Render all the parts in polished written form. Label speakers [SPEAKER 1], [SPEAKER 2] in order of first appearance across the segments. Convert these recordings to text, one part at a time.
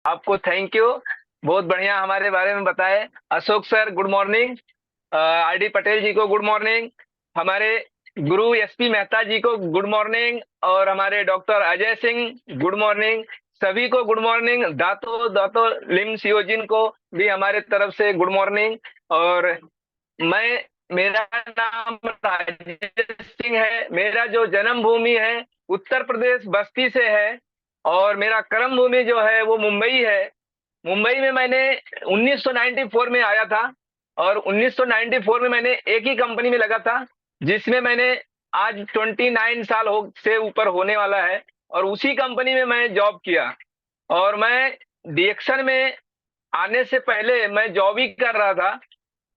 [SPEAKER 1] आपको thank you. बहुत बढ़िया हमारे बारे में बताए। Ashok sir good morning. RD Patel ji को गुड मॉर्निंग। हमारे गुरु एसपी मेहता जी को गुड मॉर्निंग। और हमारे doctor Ajay Singh good morning. सभी को गुड मॉर्निंग। दातो दातो लिम सियोजिन को भी हमारे तरफ से गुड मॉर्निंग। और मैं मेरा नाम राजेश सिंह है। मेरा जो जन्म भूमि है उत्तर प्रदेश बस्ती से है। और मेरा कर्म भूमि जो है वो मुंबई है। मुंबई में मैंने 1994 में आया था। और 1994 में मैंने एक ही कंपनी में लगा था, जिसमें मैंने आज 29 साल हो से ऊपर होने वाला है। और उसी कंपनी में मैं जॉब किया। और मैं डिएक्शन में आने से पहले मैं जॉब ही कर रहा था।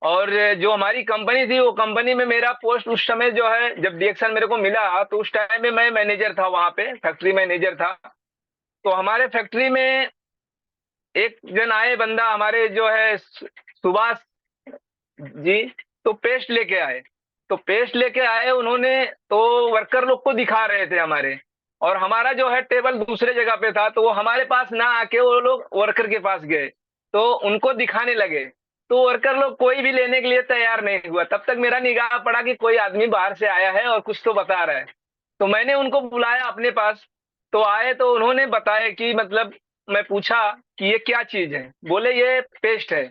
[SPEAKER 1] और जो हमारी कंपनी थी वो कंपनी में मेरा पोस्ट उस समय जो है, जब डिएक्शन मेरे को मिला तो उस टाइम में मैं मैनेजर था, वहां पे फैक्ट्री मैनेजर था। तो हमारे फैक्ट्री में एक जन आए बंदा हमारे जो है सुभाष जी। तो पेस्ट लेके आए। तो पेस्ट लेके आए उन्होंने। तो वर्कर लोग को दिखा रहे थे हमारे। और हमारा जो है टेबल दूसरे जगह पे था, तो वो हमारे पास ना आके वो लोग वर्कर के पास गए। तो उनको दिखाने लगे। तो वर्कर लोग कोई भी लेने के लिए तैयार नहीं हुआ। तब तक मेरा निगाह पड़ा कि कोई आदमी बाहर से आया है और कुछ तो बता रहा है। तो मैंने उनको बुलाया अपने पास। तो आए तो उन्होंने बताया कि मतलब, मैं पूछा कि ये क्या चीज है, बोले ये पेस्ट है।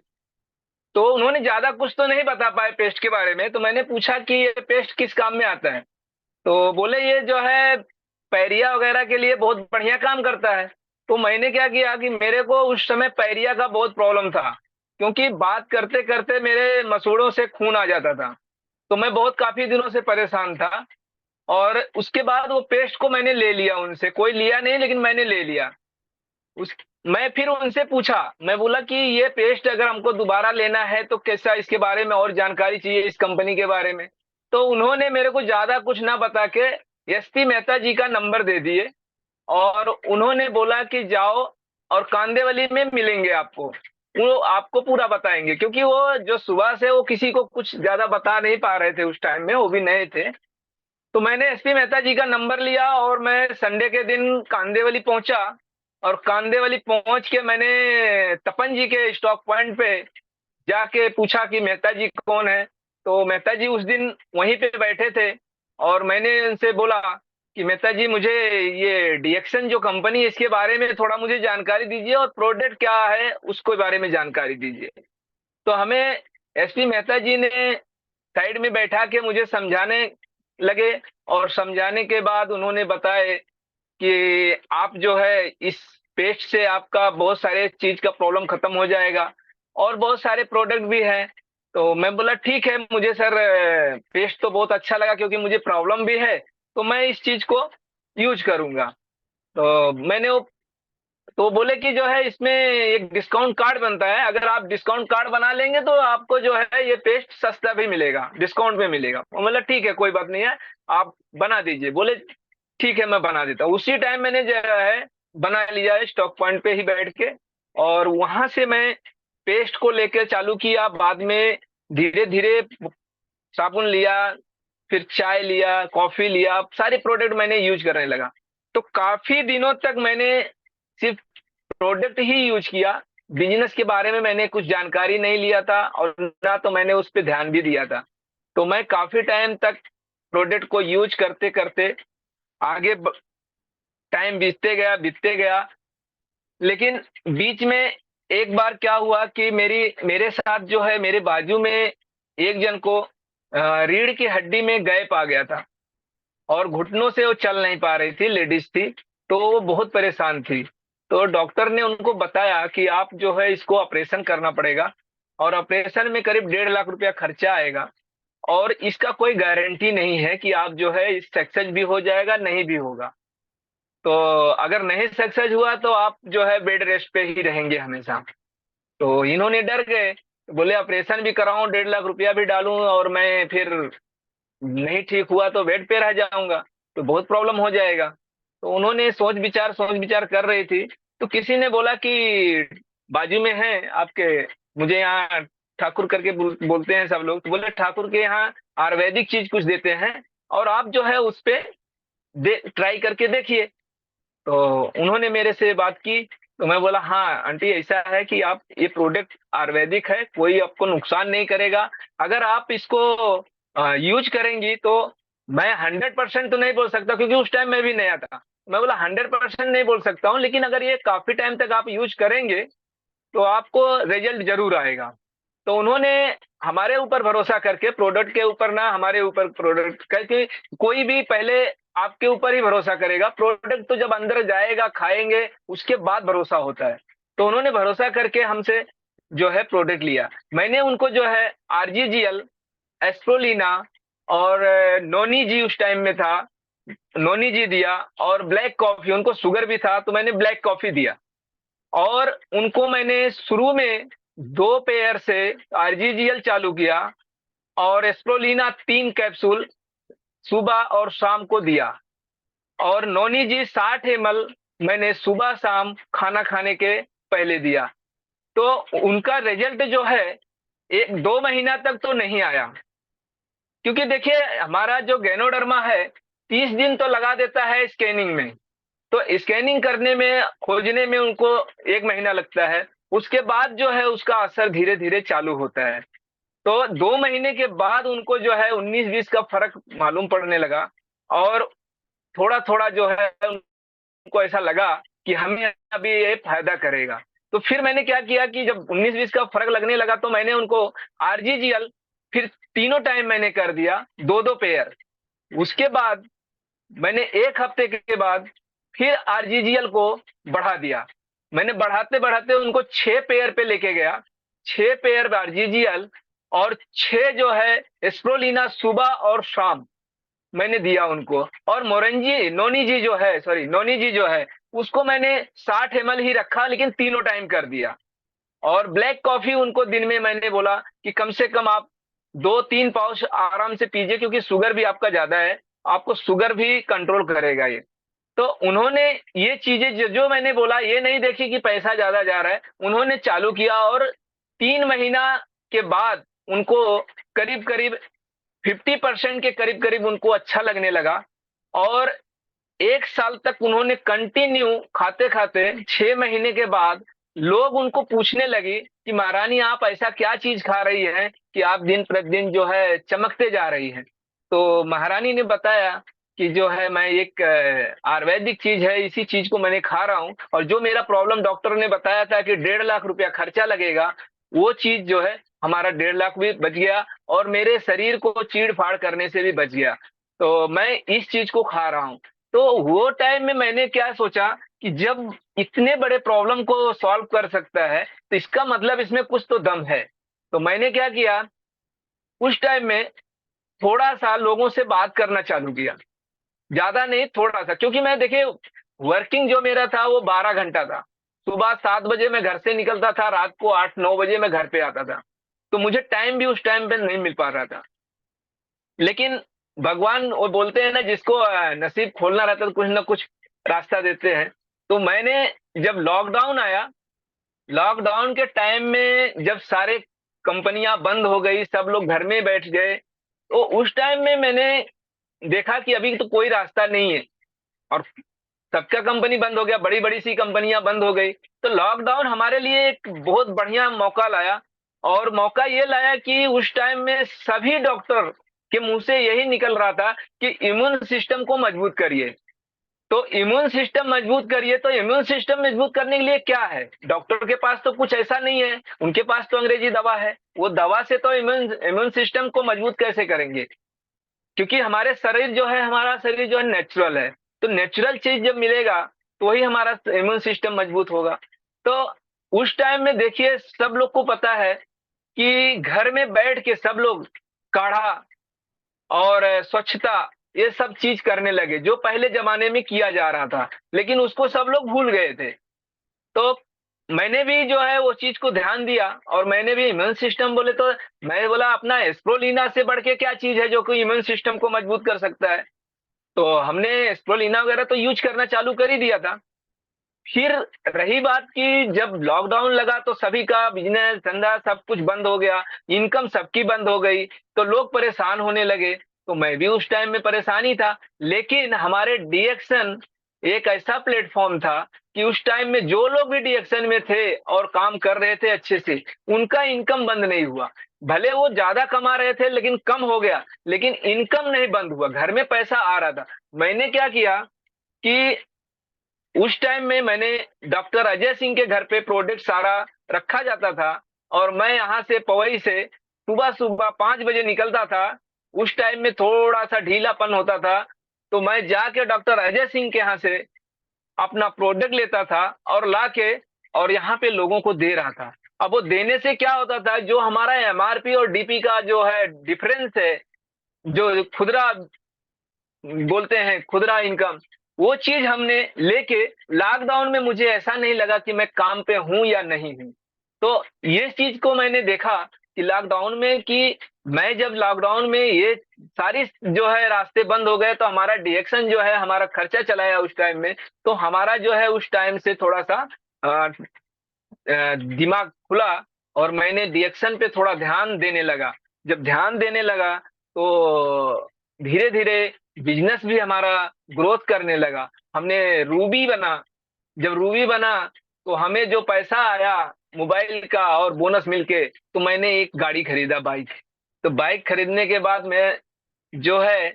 [SPEAKER 1] तो उन्होंने ज्यादा कुछ तो नहीं बता पाए पेस्ट के बारे में। तो मैंने पूछा कि ये पेस्ट किस काम में आता है। तो बोले ये जो है पैरिया वगैरह के लिए बहुत बढ़िया काम करता है। तो मैंने क्या किया कि मेरे को उस समय पैरिया का बहुत प्रॉब्लम था, क्योंकि बात करते करते मेरे मसूड़ों से खून आ जाता था। तो मैं बहुत काफी दिनों से परेशान था। और उसके बाद वो पेस्ट को मैंने ले लिया उनसे। कोई लिया नहीं लेकिन मैंने ले लिया। उस मैं फिर उनसे पूछा। मैं बोला कि ये पेस्ट अगर हमको दोबारा लेना है तो कैसा, इसके बारे में और जानकारी चाहिए इस कंपनी के बारे में। तो उन्होंने मेरे को ज्यादा कुछ ना बता के एसपी मेहता जी का नंबर दे दिए। और उन्होंने बोला कि जाओ और कांदेवली में मिलेंगे आपको। वो आपको पूरा बताएंगे, क्योंकि वो जो सुबह से वो किसी को कुछ ज्यादा बता नहीं पा रहे थे उस टाइम में, वो भी नए थे। तो मैंने एसपी मेहता जी का नंबर लिया और मैं संडे के दिन कांदेवली पहुंचा। और कांदेवली पहुंच के मैंने तपन जी के स्टॉक पॉइंट पे जाके पूछा कि मेहता जी कौन है। तो मेहता जी उस दिन वहीं पे बैठे थे। और मैंने उनसे बोला कि मेहता जी मुझे ये डिएक्शन जो कंपनी है इसके बारे में थोड़ा मुझे जानकारी दीजिए, और प्रोडक्ट क्या है उसके बारे में जानकारी दीजिए। तो हमें एसपी मेहता जी ने साइड में बैठा के मुझे समझाने लगे। और समझाने के बाद उन्होंने बताया कि आप जो है इस पेस्ट से आपका बहुत सारे चीज का प्रॉब्लम खत्म हो जाएगा। और बहुत सारे प्रोडक्ट भी हैं। तो मैं बोला ठीक है, मुझे सर पेस्ट तो बहुत अच्छा लगा, क्योंकि मुझे प्रॉब्लम भी है। तो मैं इस चीज को यूज करूंगा। तो मैंने वो तो बोले कि जो है इसमें एक डिस्काउंट कार्ड बनता है, अगर आप डिस्काउंट कार्ड बना लेंगे तो आपको जो है ये पेस्ट सस्ता भी मिलेगा, डिस्काउंट में मिलेगा। मतलब ठीक है, कोई बात नहीं है, आप बना दीजिए। बोले ठीक है, मैं बना देता हूँ। उसी टाइम मैंने जो है बना लिया है स्टॉक पॉइंट पे ही बैठ के। और वहां से मैं पेस्ट को लेकर चालू किया। बाद में धीरे धीरे साबुन लिया, फिर चाय लिया, कॉफी लिया, सारे प्रोडक्ट मैंने यूज करने लगा। तो काफी दिनों तक मैंने सिर्फ प्रोडक्ट ही यूज किया। बिजनेस के बारे में मैंने कुछ जानकारी नहीं लिया था, और ना तो मैंने उस पर ध्यान भी दिया था। तो मैं काफी टाइम तक प्रोडक्ट को यूज करते करते आगे टाइम बीतते गया। लेकिन बीच में एक बार क्या हुआ कि मेरे साथ जो है मेरे बाजू में एक जन को रीढ़ की हड्डी में गैप आ गया था। और घुटनों से वो चल नहीं पा रही थी, लेडीज थी। तो वो बहुत परेशान थी। तो डॉक्टर ने उनको बताया कि आप जो है इसको ऑपरेशन करना पड़ेगा। और ऑपरेशन में करीब 1.5 लाख रुपया खर्चा आएगा। और इसका कोई गारंटी नहीं है कि आप जो है इस सक्सेस भी हो जाएगा, नहीं भी होगा। तो अगर नहीं सक्सेस हुआ तो आप जो है बेड रेस्ट पे ही रहेंगे हमेशा। तो इन्होंने डर गए, बोले ऑपरेशन भी कराऊं, 1.5 लाख रुपया भी डालूं, और मैं फिर नहीं ठीक हुआ तो बेड पे रह जाऊंगा, तो बहुत प्रॉब्लम हो जाएगा। तो उन्होंने सोच विचार कर रही थी। तो किसी ने बोला कि बाजू में है आपके, मुझे यहाँ ठाकुर करके बोलते हैं सब लोग, तो बोले ठाकुर के यहाँ आयुर्वेदिक चीज कुछ देते हैं, और आप जो है उस पे ट्राई करके देखिए। तो उन्होंने मेरे से बात की। तो मैं बोला हाँ आंटी ऐसा है कि आप ये प्रोडक्ट आयुर्वेदिक है, कोई आपको नुकसान नहीं करेगा, अगर आप इसको यूज करेंगी तो मैं 100% तो नहीं बोल सकता क्योंकि उस टाइम मैं भी नया था। मैं बोला 100% नहीं बोल सकता हूँ, लेकिन अगर ये काफी टाइम तक आप यूज करेंगे तो आपको रिजल्ट जरूर आएगा। तो उन्होंने हमारे ऊपर भरोसा करके, प्रोडक्ट के ऊपर ना, हमारे ऊपर प्रोडक्ट करके, कोई भी पहले आपके ऊपर ही भरोसा करेगा, प्रोडक्ट तो जब अंदर जाएगा खाएंगे उसके बाद भरोसा होता है। तो उन्होंने भरोसा करके हमसे जो है प्रोडक्ट लिया। मैंने उनको जो है आरजीजीएल, एस्प्रोलिना और नोनी जी उस टाइम में था, नोनी जी दिया, और ब्लैक कॉफी, उनको शुगर भी था तो मैंने ब्लैक कॉफी दिया। और उनको मैंने शुरू में 2 पेयर से आरजीजीएल चालू किया और एस्प्रोलिना 3 कैप्सूल सुबह और शाम को दिया, और नोनी जी 60 ml मैंने सुबह शाम खाना खाने के पहले दिया। तो उनका रिजल्ट जो है 1-2 महीना तक तो नहीं आया, क्योंकि देखिए हमारा जो गैनोडर्मा है 30 दिन तो लगा देता है स्कैनिंग में, तो स्कैनिंग करने में, खोजने में उनको 1 महीना लगता है। उसके बाद जो है उसका असर धीरे धीरे चालू होता है। तो 2 महीने के बाद उनको जो है 19-20 का फर्क मालूम पड़ने लगा, और थोड़ा थोड़ा जो है उनको ऐसा लगा कि हमें अभी ये फायदा करेगा। तो फिर मैंने क्या किया कि जब 19-20 का फर्क लगने लगा तो मैंने उनको आरजीजीएल फिर तीनों टाइम मैंने कर दिया, 2-2 पेयर। उसके बाद मैंने 1 हफ्ते के बाद फिर आरजीजीएल को बढ़ा दिया। मैंने बढ़ाते बढ़ाते उनको 6 पेयर पे लेके गया, 6 पेयर आरजीजीएल और 6 जो है एस्प्रोलिना सुबह और शाम मैंने दिया उनको। और मोरंजी नोनी जी जो है, सॉरी नोनी जी जो है, उसको मैंने 60 ml ही रखा लेकिन तीनों टाइम कर दिया। और ब्लैक कॉफी उनको दिन में मैंने बोला कि कम से कम आप 2-3 पाउच आराम से पीजिए, क्योंकि शुगर भी आपका ज्यादा है, आपको शुगर भी कंट्रोल करेगा ये। तो उन्होंने ये चीजें जो जो मैंने बोला ये नहीं देखी कि पैसा ज्यादा जा रहा है, उन्होंने चालू किया, और 3 महीना के बाद उनको करीब करीब 50% के करीब करीब उनको अच्छा लगने लगा। और 1 साल तक उन्होंने कंटिन्यू खाते खाते, 6 महीने के बाद लोग उनको पूछने लगे कि महारानी आप ऐसा क्या चीज खा रही है कि आप दिन प्रतिदिन जो है चमकते जा रही हैं। तो महारानी ने बताया कि जो है मैं एक आयुर्वेदिक चीज है, इसी चीज को मैंने खा रहा हूँ, और जो मेरा प्रॉब्लम डॉक्टर ने बताया था कि 1.5 लाख रुपया खर्चा लगेगा, वो चीज जो है हमारा 1.5 लाख भी बच गया, और मेरे शरीर को चीड़ फाड़ करने से भी बच गया। तो मैं इस चीज को खा रहा हूँ। तो वो टाइम में मैंने क्या सोचा कि जब इतने बड़े प्रॉब्लम को सॉल्व कर सकता है तो इसका मतलब इसमें कुछ तो दम है। तो मैंने क्या किया, उस टाइम में थोड़ा सा लोगों से बात करना चालू किया, ज्यादा नहीं थोड़ा सा, क्योंकि मैं देखिए वर्किंग जो मेरा था वो 12 घंटा था। सुबह 7 बजे मैं घर से निकलता था, रात को 8-9 बजे मैं घर पे आता था। तो मुझे टाइम भी उस टाइम पे नहीं मिल पा रहा था। लेकिन भगवान वो बोलते हैं ना, जिसको नसीब खोलना रहता है तो कुछ ना कुछ रास्ता देते हैं। तो मैंने जब लॉकडाउन आया, लॉकडाउन के टाइम में जब सारे कंपनियां बंद हो गई, सब लोग घर में बैठ गए, तो उस टाइम में मैंने देखा कि अभी तो कोई रास्ता नहीं है, और सबका कंपनी बंद हो गया, बड़ी बड़ी सी कंपनियां बंद हो गई। तो लॉकडाउन हमारे लिए एक बहुत बढ़िया मौका लाया, और मौका ये लाया कि उस टाइम में सभी डॉक्टर के मुंह से यही निकल रहा था कि इम्यून सिस्टम को मजबूत करिए। तो इम्यून सिस्टम मजबूत करिए, तो इम्यून सिस्टम मजबूत करने के लिए क्या है, डॉक्टर के पास तो कुछ ऐसा नहीं है, उनके पास तो अंग्रेजी दवा है, वो दवा से तो इम्यून इम्यून सिस्टम को मजबूत कैसे करेंगे, क्योंकि हमारे शरीर जो है, हमारा शरीर जो है नेचुरल है। तो नेचुरल चीज जब मिलेगा तो वही हमारा इम्यून सिस्टम मजबूत होगा। तो उस टाइम में देखिए सब लोग को पता है कि घर में बैठ के सब लोग काढ़ा और स्वच्छता ये सब चीज करने लगे, जो पहले जमाने में किया जा रहा था, लेकिन उसको सब लोग भूल गए थे। तो मैंने भी जो है वो चीज को ध्यान दिया, और मैंने भी इम्यून सिस्टम बोले तो मैं बोला अपना एस्प्रोलिना से बढ़ के क्या चीज है जो कि इम्यून सिस्टम को मजबूत कर सकता है। तो हमने एस्प्रोलिना वगैरह तो यूज करना चालू कर ही दिया था। फिर रही बात कि जब लॉकडाउन लगा तो सभी का बिजनेस धंधा सब कुछ बंद हो गया, इनकम सबकी बंद हो गई, तो लोग परेशान होने लगे। तो मैं भी उस टाइम में परेशान ही था, लेकिन हमारे डिएक्शन एक ऐसा प्लेटफॉर्म था कि उस टाइम में जो लोग भी डिएक्शन में थे और काम कर रहे थे अच्छे से, उनका इनकम बंद नहीं हुआ। भले वो ज्यादा कमा रहे थे लेकिन कम हो गया, लेकिन इनकम नहीं बंद हुआ, घर में पैसा आ रहा था। मैंने क्या किया कि उस टाइम में मैंने डॉक्टर अजय सिंह के घर पे प्रोडक्ट सारा रखा जाता था, और मैं यहाँ से पवई से सुबह सुबह 5 बजे निकलता था। उस टाइम में थोड़ा सा ढीलापन होता था, तो मैं जाके डॉक्टर अजय सिंह के यहाँ से अपना प्रोडक्ट लेता था और लाके और यहाँ पे लोगों को दे रहा था। अब वो देने से क्या होता था, जो हमारा एमआरपी और डीपी का जो है डिफरेंस है, जो खुदरा बोलते हैं खुदरा इनकम, वो चीज हमने लेके लॉकडाउन में मुझे ऐसा नहीं लगा कि मैं काम पे हूं या नहीं हूं। तो ये चीज को मैंने देखा कि लॉकडाउन में कि मैं जब लॉकडाउन में ये सारी जो है रास्ते बंद हो गए, तो हमारा डिएक्शन जो है हमारा खर्चा चलाया उस टाइम में, तो हमारा जो है उस टाइम से थोड़ा सा दिमाग खुला, और मैंने डिएक्शन पे थोड़ा ध्यान देने लगा। जब ध्यान देने लगा तो धीरे धीरे बिजनेस भी हमारा ग्रोथ करने लगा। हमने रूबी बना। जब रूबी बना तो हमें जो पैसा आया मोबाइल का और बोनस मिलके, तो मैंने एक गाड़ी खरीदा, बाइक। तो बाइक खरीदने के बाद मैं जो है,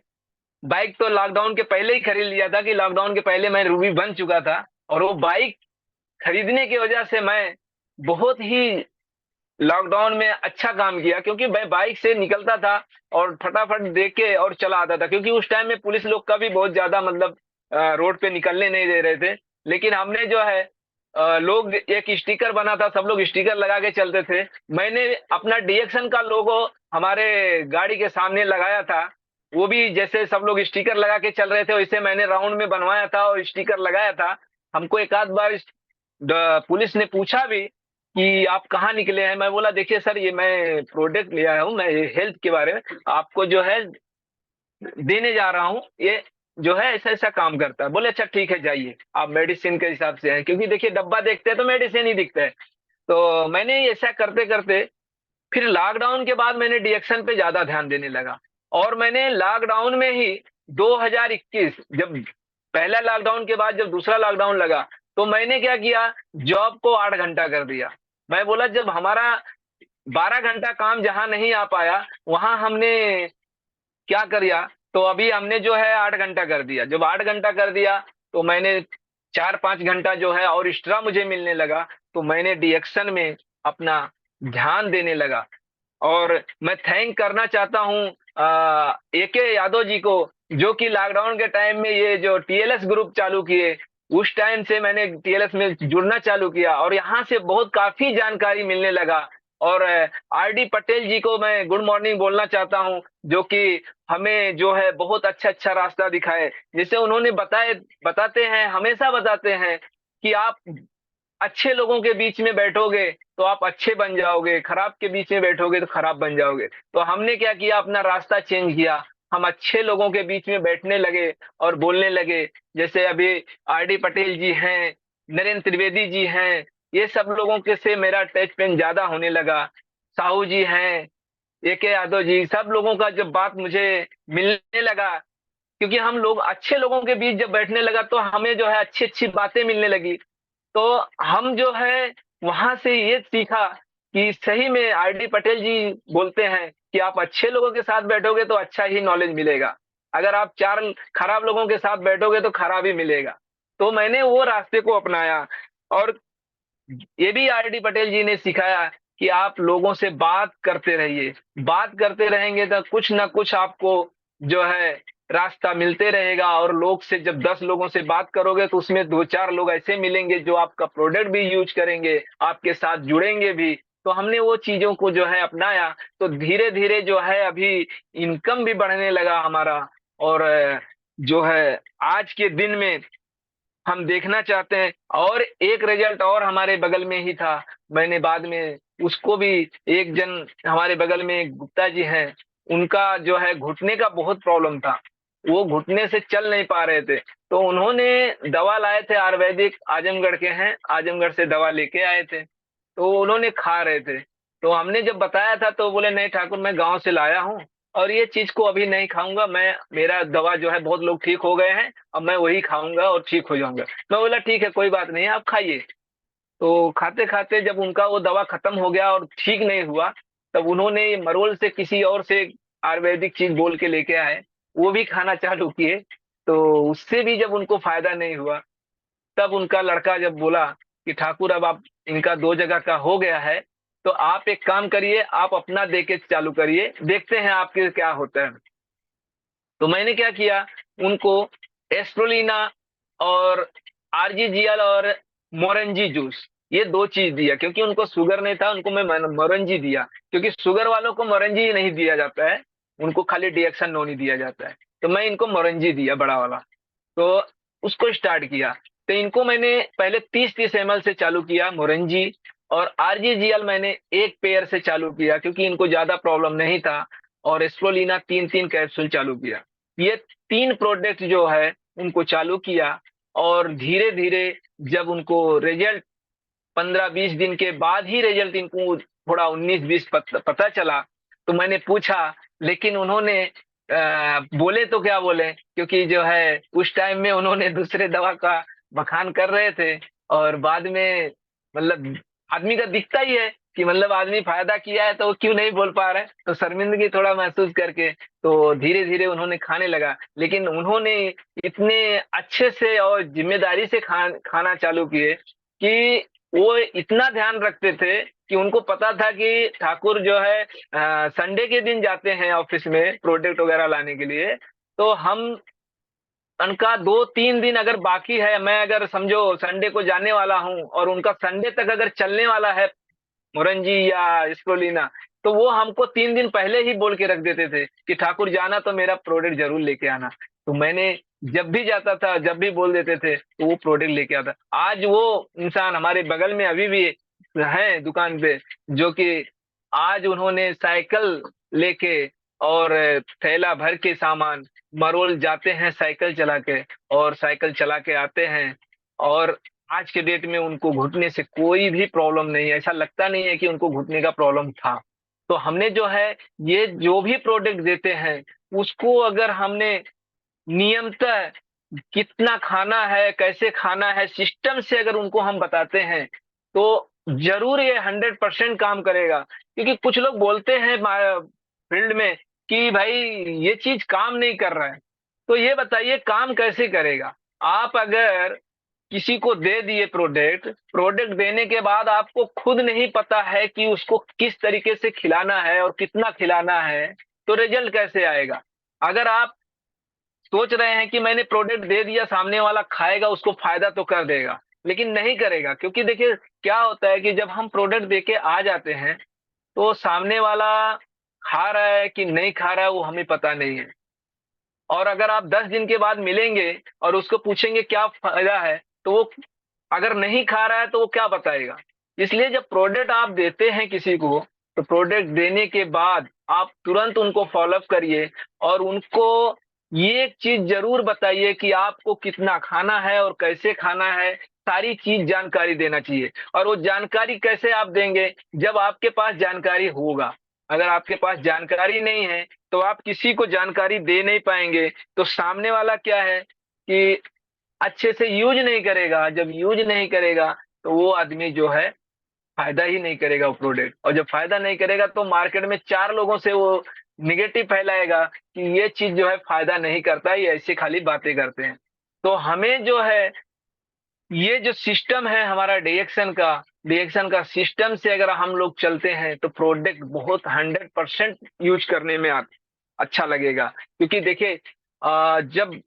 [SPEAKER 1] बाइक तो लॉकडाउन के पहले ही खरीद लिया था कि लॉकडाउन के पहले मैं रूबी बन चुका था। और वो बाइक खरीदने की वजह से मैं बहुत ही लॉकडाउन में अच्छा काम किया, क्योंकि मैं बाइक से निकलता था और फटाफट देख के और चला आता था, क्योंकि उस टाइम में पुलिस लोग का भी बहुत ज्यादा मतलब रोड पे निकलने नहीं दे रहे थे। लेकिन हमने जो है लोग एक स्टिकर बना था, सब लोग स्टिकर लगा के चलते थे। मैंने अपना डीएक्शन का लोगो हमारे गाड़ी के सामने लगाया था। वो भी जैसे सब लोग स्टिकर लगा के चल रहे थे, वैसे मैंने राउंड में बनवाया था और स्टिकर लगाया था। हमको एक आध बार पुलिस ने पूछा भी कि आप कहाँ निकले हैं। मैं बोला देखिए सर, ये मैं प्रोडक्ट लिया हूँ, मैं हेल्थ के बारे में आपको जो है देने जा रहा हूँ, ये जो है ऐसा ऐसा काम करता है। बोले अच्छा ठीक है, जाइए आप मेडिसिन के हिसाब से हैं, क्योंकि देखिए डब्बा देखते हैं तो मेडिसिन ही दिखता है। तो मैंने ऐसा करते करते फिर लॉकडाउन के बाद मैंने डिएक्शन पे ज्यादा ध्यान देने लगा। और मैंने लॉकडाउन में ही 2021, जब पहला लॉकडाउन के बाद जब दूसरा लॉकडाउन लगा, तो मैंने क्या किया, जॉब को 8 घंटा कर दिया। मैं बोला जब हमारा 12 घंटा काम जहां नहीं आ पाया, वहां हमने क्या किया, तो अभी हमने जो है 8 घंटा कर दिया। जब 8 घंटा कर दिया तो मैंने 4-5 घंटा जो है और एक्स्ट्रा मुझे मिलने लगा, तो मैंने डिएक्शन में अपना ध्यान देने लगा। और मैं थैंक करना चाहता हूँ एके यादव जी को, जो कि लॉकडाउन के टाइम में ये जो टीएलएस ग्रुप चालू किए, उस टाइम से मैंने टीएलएस में जुड़ना चालू किया और यहाँ से बहुत काफी जानकारी मिलने लगा। और आरडी पटेल जी को मैं गुड मॉर्निंग बोलना चाहता हूँ, जो कि हमें जो है बहुत अच्छा अच्छा रास्ता दिखाए। जैसे उन्होंने बताते हैं, हमेशा बताते हैं कि आप अच्छे लोगों के बीच में बैठोगे तो आप अच्छे बन जाओगे, खराब के बीच में बैठोगे तो खराब बन जाओगे। तो हमने क्या किया, अपना रास्ता चेंज किया, हम अच्छे लोगों के बीच में बैठने लगे और बोलने लगे। जैसे अभी आरडी पटेल जी हैं, नरेंद्र त्रिवेदी जी हैं, ये सब लोगों के से मेरा टच पेन ज्यादा होने लगा। साहू जी हैं, एके यादव जी, सब लोगों का जब बात मुझे मिलने लगा, क्योंकि हम लोग अच्छे लोगों के बीच जब बैठने लगा तो हमें जो है अच्छी अच्छी बातें मिलने लगी। तो हम जो है वहां से ये सीखा कि सही में आरडी पटेल जी बोलते हैं कि आप अच्छे लोगों के साथ बैठोगे तो अच्छा ही नॉलेज मिलेगा, अगर आप चार खराब लोगों के साथ बैठोगे तो खराब ही मिलेगा। तो मैंने वो रास्ते को अपनाया। और ये भी आरडी पटेल जी ने सिखाया कि आप लोगों से बात करते रहिए, बात करते रहेंगे तो कुछ ना कुछ आपको जो है रास्ता मिलते रहेगा। और लोग से जब 10 लोगों से बात करोगे तो उसमें 2-4 लोग ऐसे मिलेंगे जो आपका प्रोडक्ट भी यूज करेंगे, आपके साथ जुड़ेंगे भी। तो हमने वो चीजों को जो है अपनाया, तो धीरे धीरे जो है अभी इनकम भी बढ़ने लगा हमारा। और जो है आज के दिन में हम देखना चाहते हैं। और एक रिजल्ट और हमारे बगल में ही था, मैंने बाद में उसको भी, एक जन हमारे बगल में एक गुप्ता जी हैं, उनका जो है घुटने का बहुत प्रॉब्लम था, वो घुटने से चल नहीं पा रहे थे। तो उन्होंने दवा लाए थे, आयुर्वेदिक, आजमगढ़ के हैं, आजमगढ़ से दवा लेके आए थे, तो उन्होंने खा रहे थे। तो हमने जब बताया था तो बोले नहीं ठाकुर, मैं गांव से लाया हूँ और ये चीज को अभी नहीं खाऊंगा मैं, मेरा दवा जो है बहुत लोग ठीक हो गए हैं, अब मैं वही खाऊंगा और ठीक हो जाऊंगा। मैं बोला ठीक है कोई बात नहीं आप खाइए। तो खाते खाते जब उनका वो दवा खत्म हो गया और ठीक नहीं हुआ, तब उन्होंने मरोल से किसी और से आयुर्वेदिक चीज बोल के लेके आए, वो भी खाना चालू किए। तो उससे भी जब उनको फायदा नहीं हुआ, तब उनका लड़का जब बोला कि ठाकुर अब आप, इनका 2 जगह का हो गया है, तो आप एक काम करिए, आप अपना दे के चालू करिए, देखते हैं आपके क्या होता है। तो मैंने क्या किया, उनको एस्ट्रोलीना और आरजीजीएल और मोरंजी जूस, ये 2 चीज दिया, क्योंकि उनको शुगर नहीं था, उनको मैं मोरंजी दिया, क्योंकि शुगर वालों को मोरंजी नहीं दिया जाता है, उनको खाली डीएक्सन नोनी दिया जाता है। तो मैं इनको मोरंजी दिया बड़ा वाला। तो उसको स्टार्ट किया। तो इनको मैंने पहले 30-30 ml से चालू किया मोरंजी, और आरजीजीएल मैंने एक पेयर से चालू किया क्योंकि इनको ज्यादा प्रॉब्लम नहीं था, और एस्प्रोलिना 3-3 कैप्सूल चालू किया। ये 3 प्रोडक्ट जो है उनको चालू किया, और धीरे धीरे जब उनको रिजल्ट 15-20 दिन के बाद ही रिजल्ट इनको थोड़ा 19-20 पता चला, तो मैंने पूछा, लेकिन उन्होंने बोले तो क्या बोले, क्योंकि जो है उस टाइम में उन्होंने दूसरे दवा का बखान कर रहे थे, और बाद में मतलब आदमी का दिखता ही है कि मतलब आदमी फायदा किया है तो वो क्यों नहीं बोल पा रहा है, तो शर्मिंदगी थोड़ा महसूस करके तो धीरे धीरे उन्होंने खाने लगा। लेकिन उन्होंने इतने अच्छे से और जिम्मेदारी से खाना चालू किए कि वो इतना ध्यान रखते थे कि उनको पता था कि ठाकुर जो है संडे के दिन जाते हैं ऑफिस में प्रोडक्ट वगैरह लाने के लिए, तो हम उनका 2-3 दिन अगर बाकी है, मैं अगर समझो संडे को जाने वाला हूँ और उनका संडे तक अगर चलने वाला है मोरंजी या स्प्रोलिना, तो वो हमको 3 दिन पहले ही बोल के रख देते थे कि ठाकुर जाना तो मेरा प्रोडक्ट जरूर लेके आना। तो मैंने जब भी जाता था, जब भी बोल देते थे, तो वो प्रोडक्ट लेके आता। आज वो इंसान हमारे बगल में अभी भी है दुकान पे, जो कि आज उन्होंने साइकिल लेके और थैला भर के सामान मरोल जाते हैं साइकिल चला के, और साइकिल चला के आते हैं। और आज के डेट में उनको घुटने से कोई भी प्रॉब्लम नहीं है, ऐसा लगता नहीं है कि उनको घुटने का प्रॉब्लम था। तो हमने जो है ये जो भी प्रोडक्ट देते हैं, उसको अगर हमने नियमतः कितना खाना है, कैसे खाना है, सिस्टम से अगर उनको हम बताते हैं, तो जरूर ये 100% काम करेगा। क्योंकि कुछ लोग बोलते हैं फील्ड में कि भाई ये चीज काम नहीं कर रहा है, तो ये बताइए काम कैसे करेगा। आप अगर किसी को दे दिए प्रोडक्ट, प्रोडक्ट देने के बाद आपको खुद नहीं पता है कि उसको किस तरीके से खिलाना है और कितना खिलाना है, तो रिजल्ट कैसे आएगा। अगर आप सोच रहे हैं कि मैंने प्रोडक्ट दे दिया, सामने वाला खाएगा, उसको फायदा तो कर देगा, लेकिन नहीं करेगा। क्योंकि देखिए क्या होता है कि जब हम प्रोडक्ट देके आ जाते हैं, तो सामने वाला खा रहा है कि नहीं खा रहा है वो हमें पता नहीं है। और अगर आप 10 दिन के बाद मिलेंगे और उसको पूछेंगे क्या फायदा है, तो वो अगर नहीं खा रहा है तो वो क्या बताएगा। इसलिए जब प्रोडक्ट आप देते हैं किसी को, तो प्रोडक्ट देने के बाद आप तुरंत उनको फॉलोअप करिए, और उनको ये एक चीज जरूर बताइए कि आपको कितना खाना है और कैसे खाना है, सारी चीज जानकारी देना चाहिए। और वो जानकारी कैसे आप देंगे, जब आपके पास जानकारी होगा। अगर आपके पास जानकारी नहीं है, तो आप किसी को जानकारी दे नहीं पाएंगे, तो सामने वाला क्या है कि अच्छे से यूज नहीं करेगा। जब यूज नहीं करेगा, तो वो आदमी जो है फायदा ही नहीं करेगा वो प्रोडक्ट, और जब फायदा नहीं करेगा तो मार्केट में 4 लोगों से वो निगेटिव फैलाएगा कि ये चीज जो है फायदा नहीं करता, ये ऐसे खाली बातें करते हैं। तो हमें जो है ये जो सिस्टम है हमारा रिएक्शन का सिस्टम से अगर हम लोग चलते हैं, तो प्रोडक्ट बहुत 100% यूज करने में अच्छा लगेगा। क्योंकि देखिए जब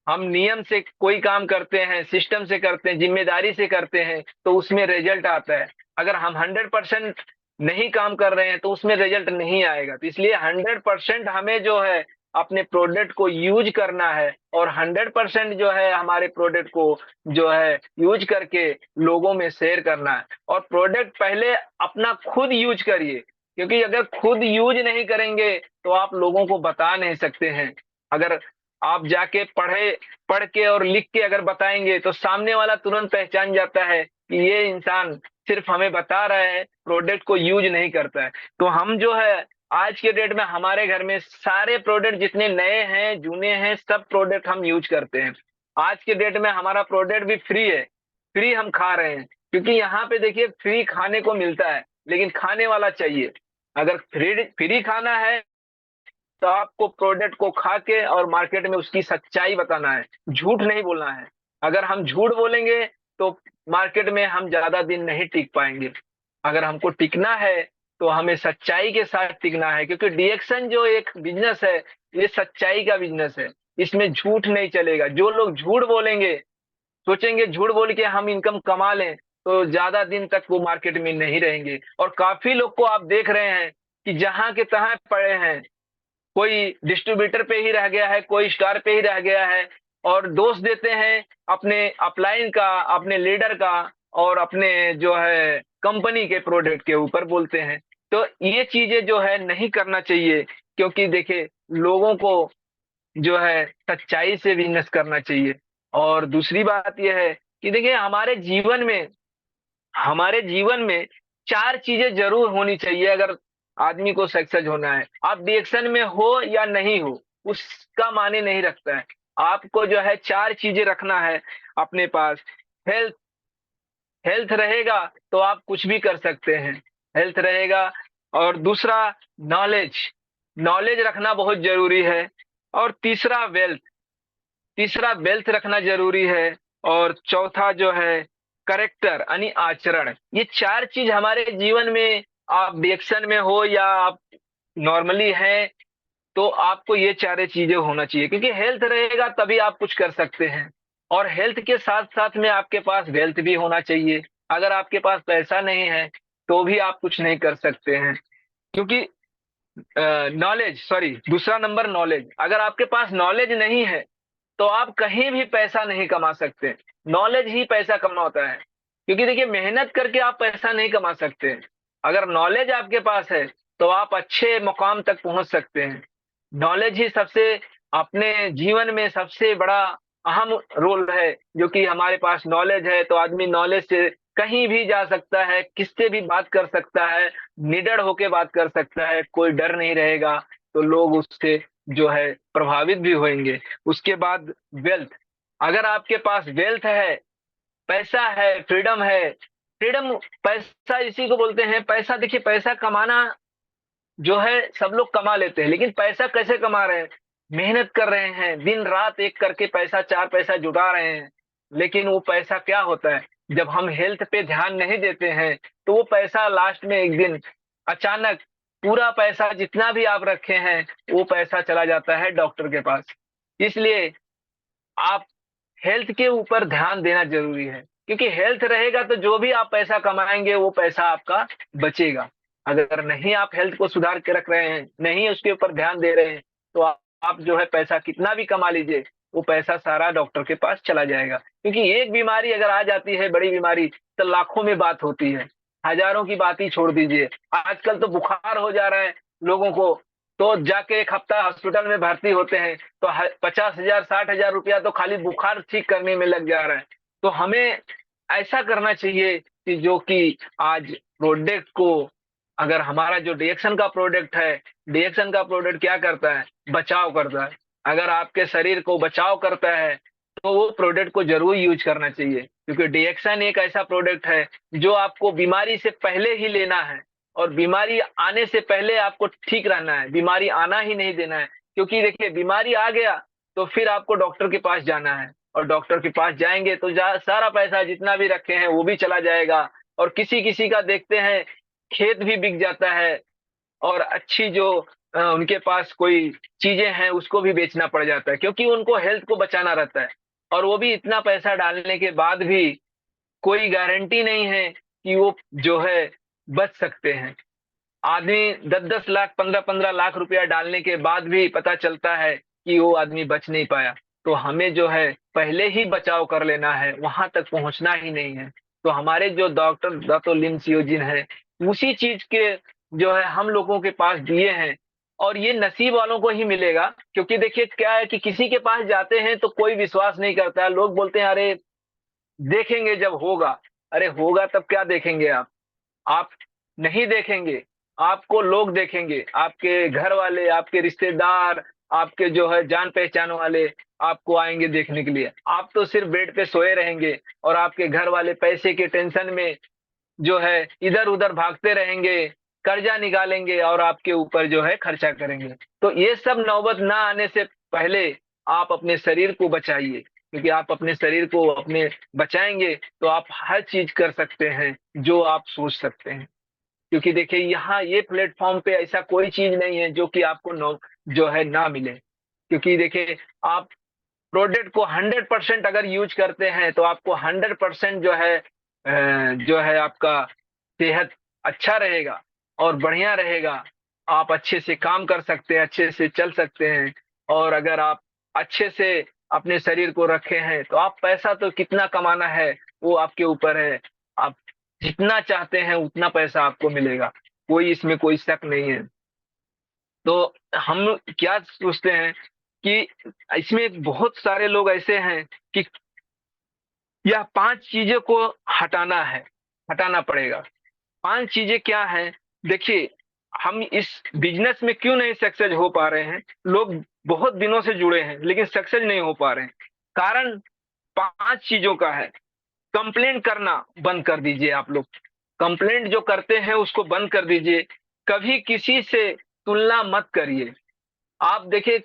[SPEAKER 1] हम नियम से कोई काम करते हैं, सिस्टम से करते हैं, जिम्मेदारी से करते हैं, तो उसमें रिजल्ट आता है। अगर हम 100% नहीं काम कर रहे हैं, तो उसमें रिजल्ट नहीं आएगा। तो इसलिए 100% हमें जो है अपने प्रोडक्ट को यूज करना है, और 100% जो है हमारे प्रोडक्ट को जो है यूज करके लोगों में शेयर करना है। और प्रोडक्ट पहले अपना खुद यूज करिए, क्योंकि अगर खुद यूज नहीं करेंगे तो आप लोगों को बता नहीं सकते हैं। अगर आप जाके पढ़ के और लिख के अगर बताएंगे, तो सामने वाला तुरंत पहचान जाता है कि ये इंसान सिर्फ हमें बता रहा है, प्रोडक्ट को यूज नहीं करता है। तो हम जो है आज के डेट में हमारे घर में सारे प्रोडक्ट जितने नए हैं जूने हैं सब प्रोडक्ट हम यूज करते हैं। आज के डेट में हमारा प्रोडक्ट भी फ्री है, फ्री हम खा रहे हैं, क्योंकि यहाँ पे देखिए फ्री खाने को मिलता है, लेकिन खाने वाला चाहिए। अगर फ्री फ्री खाना है तो आपको प्रोडक्ट को खा के और मार्केट में उसकी सच्चाई बताना है, झूठ नहीं बोलना है। अगर हम झूठ बोलेंगे तो मार्केट में हम ज्यादा दिन नहीं टिक पाएंगे। अगर हमको टिकना है तो हमें सच्चाई के साथ टिकना है, क्योंकि डीएक्शन जो एक बिजनेस है ये सच्चाई का बिजनेस है, इसमें झूठ नहीं चलेगा। जो लोग झूठ बोलेंगे, सोचेंगे झूठ बोल के हम इनकम कमा लें, तो ज्यादा दिन तक वो मार्केट में नहीं रहेंगे। और काफी लोग को आप देख रहे हैं कि जहां के तहां पड़े हैं, कोई डिस्ट्रीब्यूटर पे ही रह गया है, कोई स्टार पे ही रह गया है, और दोष देते हैं अपने अपलाइन का, अपने लीडर का, और अपने जो है कंपनी के प्रोडक्ट के ऊपर बोलते हैं। तो ये चीजें जो है नहीं करना चाहिए, क्योंकि देखिए लोगों को जो है सच्चाई से बिजनेस करना चाहिए। और दूसरी बात यह है कि देखिए हमारे जीवन में चार चीजें जरूर होनी चाहिए अगर आदमी को सक्सेस होना है। आप डिएक्शन में हो या नहीं हो उसका माने नहीं रखता है। आपको जो है चार चीजें रखना है अपने पास। हेल्थ, हेल्थ रहेगा तो आप कुछ भी कर सकते हैं, हेल्थ रहेगा। और दूसरा नॉलेज, नॉलेज रखना बहुत जरूरी है। और तीसरा वेल्थ, तीसरा वेल्थ रखना जरूरी है। और चौथा जो है करेक्टर यानी आचरण। ये चार चीज हमारे जीवन में, आप डिएक्शन में हो या आप नॉर्मली हैं, तो आपको ये चारे चीजें होना चाहिए, क्योंकि हेल्थ रहेगा तभी आप कुछ कर सकते हैं। और हेल्थ के साथ साथ में आपके पास वेल्थ भी होना चाहिए। अगर आपके पास पैसा नहीं है तो भी आप कुछ नहीं कर सकते हैं, क्योंकि नॉलेज, सॉरी, दूसरा नंबर नॉलेज। अगर आपके पास नॉलेज नहीं है तो आप कहीं भी पैसा नहीं कमा सकते। नॉलेज ही पैसा कमाता है, क्योंकि देखिए मेहनत करके आप पैसा नहीं कमा सकते। अगर नॉलेज आपके पास है तो आप अच्छे मुकाम तक पहुंच सकते हैं। नॉलेज ही सबसे, अपने जीवन में सबसे बड़ा अहम रोल है। जो कि हमारे पास नॉलेज है तो आदमी नॉलेज से कहीं भी जा सकता है, किससे भी बात कर सकता है, निडर होके बात कर सकता है, कोई डर नहीं रहेगा, तो लोग उससे जो है प्रभावित भी होंगे। उसके बाद वेल्थ, अगर आपके पास वेल्थ है, पैसा है, फ्रीडम है। फ्रीडम, पैसा इसी को बोलते हैं। पैसा, देखिए पैसा कमाना जो है सब लोग कमा लेते हैं, लेकिन पैसा कैसे कमा रहे हैं? मेहनत कर रहे हैं, दिन रात एक करके पैसा, चार पैसा जुटा रहे हैं। लेकिन वो पैसा क्या होता है, जब हम हेल्थ पे ध्यान नहीं देते हैं तो वो पैसा लास्ट में एक दिन अचानक, पूरा पैसा जितना भी आप रखे हैं वो पैसा चला जाता है डॉक्टर के पास। इसलिए आप हेल्थ के ऊपर ध्यान देना जरूरी है, क्योंकि हेल्थ रहेगा तो जो भी आप पैसा कमाएंगे वो पैसा आपका बचेगा। अगर नहीं आप हेल्थ को सुधार के रख रहे हैं, नहीं उसके ऊपर ध्यान दे रहे हैं, तो आप जो है पैसा कितना भी कमा लीजिए वो पैसा सारा डॉक्टर के पास चला जाएगा। क्योंकि एक बीमारी अगर आ जाती है, बड़ी बीमारी, तो लाखों में बात होती है, हजारों की बात ही छोड़ दीजिए। आजकल तो बुखार हो जा रहा है लोगों को, तो जाके एक हफ्ता हॉस्पिटल में भर्ती होते हैं, तो 50,000 60,000 रुपया तो खाली बुखार ठीक करने में लग जा रहा है। तो हमें ऐसा करना चाहिए कि जो कि आज प्रोडक्ट को, अगर हमारा जो डिएक्शन का प्रोडक्ट है, डिएक्शन का प्रोडक्ट क्या करता है, बचाव करता है। अगर आपके शरीर को बचाव करता है तो वो प्रोडक्ट को जरूर यूज करना चाहिए, क्योंकि डिएक्शन एक ऐसा प्रोडक्ट है जो आपको बीमारी से पहले ही लेना है, और बीमारी आने से पहले आपको ठीक रहना है, बीमारी आना ही नहीं देना है। क्योंकि देखिए बीमारी आ गया तो फिर आपको डॉक्टर के पास जाना है, और डॉक्टर के पास जाएंगे तो सारा पैसा जितना भी रखे हैं वो भी चला जाएगा। और किसी किसी का देखते हैं खेत भी बिक जाता है, और अच्छी जो उनके पास कोई चीजें हैं उसको भी बेचना पड़ जाता है, क्योंकि उनको हेल्थ को बचाना रहता है। और वो भी इतना पैसा डालने के बाद भी कोई गारंटी नहीं है कि वो जो है बच सकते हैं। आदमी 10-10 लाख, 15-15 लाख रुपया डालने के बाद भी पता चलता है कि वो आदमी बच नहीं पाया। तो हमें जो है पहले ही बचाव कर लेना है, वहां तक पहुंचना ही नहीं है। तो हमारे जो डॉक्टर दातो लिम सियोजिन है, उसी चीज के जो है हम लोगों के पास दिए हैं। और ये नसीब वालों को ही मिलेगा, क्योंकि देखिए क्या है कि किसी के पास जाते हैं तो कोई विश्वास नहीं करता है। लोग बोलते हैं अरे देखेंगे जब होगा। अरे होगा तब क्या देखेंगे आप नहीं देखेंगे। आपको लोग देखेंगे, आपके घर वाले, आपके रिश्तेदार, आपके जो है जान पहचान वाले आपको आएंगे देखने के लिए। आप तो सिर्फ बेड पे सोए रहेंगे और आपके घर वाले पैसे के टेंशन में जो है इधर उधर भागते रहेंगे, कर्जा निकालेंगे और आपके ऊपर जो है खर्चा करेंगे। तो ये सब नौबत ना आने से पहले आप अपने शरीर को बचाइए, क्योंकि आप अपने शरीर को अपने बचाएंगे तो आप हर चीज कर सकते हैं जो आप सोच सकते हैं। क्योंकि देखिए यहाँ ये प्लेटफॉर्म पे ऐसा कोई चीज नहीं है जो कि आपको जो है ना मिले। क्योंकि देखिए आप प्रोडक्ट को 100% अगर यूज करते हैं तो आपको 100% जो है आपका सेहत अच्छा रहेगा और बढ़िया रहेगा। आप अच्छे से काम कर सकते हैं, अच्छे से चल सकते हैं। और अगर आप अच्छे से अपने शरीर को रखे हैं तो आप पैसा तो कितना कमाना है वो आपके ऊपर है। आप जितना चाहते हैं उतना पैसा आपको मिलेगा, कोई इसमें कोई शक नहीं है। तो हम क्या सोचते हैं कि इसमें बहुत सारे लोग ऐसे हैं कि यह 5 चीजें को हटाना है, हटाना पड़ेगा। 5 चीजें क्या हैं? देखिए हम इस बिजनेस में क्यों नहीं सक्सेस हो पा रहे हैं? लोग बहुत दिनों से जुड़े हैं लेकिन सक्सेस नहीं हो पा रहे हैं। कारण 5 चीजों का है। कंप्लेंट करना बंद कर दीजिए आप लोग। कंप्लेंट जो करते हैं उसको बंद कर दीजिए। कभी किसी से तुलना मत करिए। आप देखिए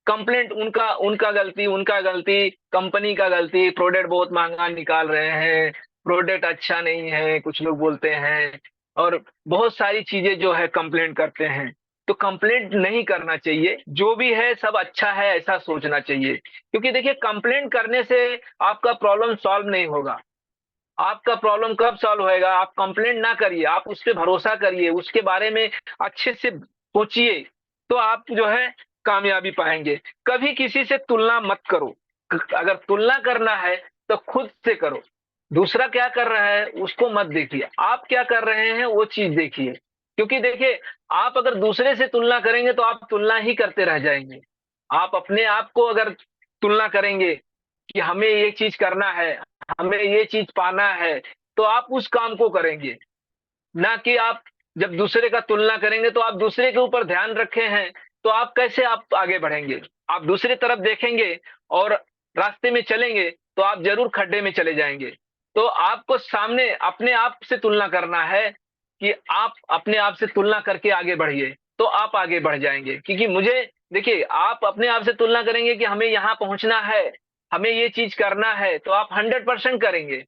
[SPEAKER 1] कंप्लेंट उनका उनका गलती, उनका गलती, कंपनी का गलती, प्रोडक्ट बहुत महंगा निकाल रहे हैं, प्रोडक्ट अच्छा नहीं है, कुछ लोग बोलते हैं। और बहुत सारी चीजें जो है कंप्लेंट करते हैं। तो कंप्लेंट नहीं करना चाहिए, जो भी है सब अच्छा है ऐसा सोचना चाहिए। क्योंकि देखिए कंप्लेंट करने से आपका प्रॉब्लम सॉल्व नहीं होगा। आपका प्रॉब्लम कब सॉल्व होएगा? आप कंप्लेंट ना करिए, आप उस पर भरोसा करिए, उसके बारे में अच्छे से सोचिए, तो आप जो है कामयाबी पाएंगे। कभी किसी से तुलना मत करो। अगर तुलना करना है तो खुद से करो। दूसरा क्या कर रहा है उसको मत देखिए, आप क्या कर रहे हैं वो चीज देखिए। क्योंकि देखिए आप अगर दूसरे से तुलना करेंगे तो आप तुलना ही करते रह जाएंगे। आप अपने आप को अगर तुलना करेंगे कि हमें ये चीज करना है, हमें ये चीज पाना है, तो आप उस काम को करेंगे। ना कि आप जब दूसरे का तुलना करेंगे तो आप दूसरे के ऊपर ध्यान रखे हैं तो आप कैसे आप आगे बढ़ेंगे? आप दूसरी तरफ देखेंगे और रास्ते में चलेंगे तो आप जरूर खड्डे में चले जाएंगे। तो आपको सामने अपने आप से तुलना करना है कि आप अपने आप से तुलना करके आगे बढ़िए, तो आप आगे बढ़ जाएंगे। क्योंकि मुझे देखिए आप अपने आप से तुलना करेंगे कि हमें यहाँ पहुंचना है, हमें ये चीज करना है, तो आप 100% करेंगे।